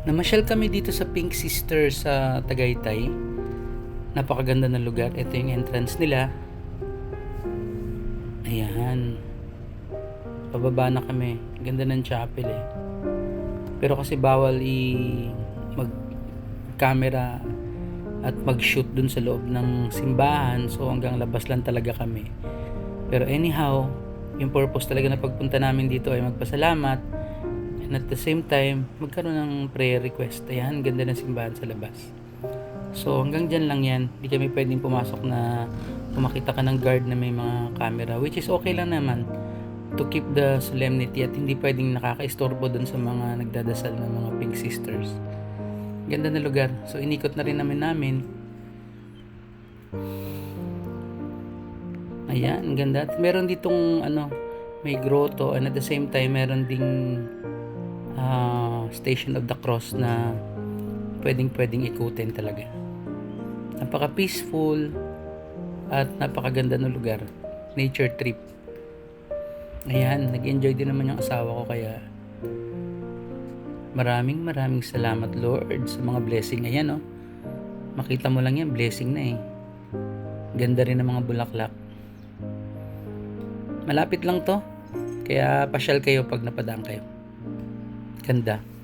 Namasyal kami dito sa Pink Sister sa Tagaytay. Napakaganda ng lugar. Ito yung entrance nila. Ayan. Pababa na kami. Ganda ng chapel eh. Pero kasi bawal mag-camera at mag-shoot dun sa loob ng simbahan. So hanggang labas lang talaga kami. Pero anyhow, yung purpose talaga na pagpunta namin dito ay magpasalamat. And at the same time, magkaroon ng prayer request. Ayan, ganda ng simbahan sa labas. So hanggang dyan lang yan. Hindi kami pwedeng pumasok na pumakita ka ng guard na may mga camera. Which is okay lang naman to keep the solemnity at hindi pwedeng nakaka-istorbo dun sa mga nagdadasal ng mga Pink Sisters. Ganda na lugar. So inikot na rin namin. Ayan, ang ganda. At meron ditong may grotto and at the same time meron ding Station of the Cross na pwedeng ikutin talaga. Napaka peaceful at napakaganda ng lugar. Nature trip. Ayan, nag-enjoy din naman yung asawa ko kaya maraming salamat Lord sa mga blessing. Ayan makita mo lang yan, blessing na eh. Ganda rin ng mga bulaklak. Malapit lang to, kaya pasyal kayo pag napadaan kayo. Ganda.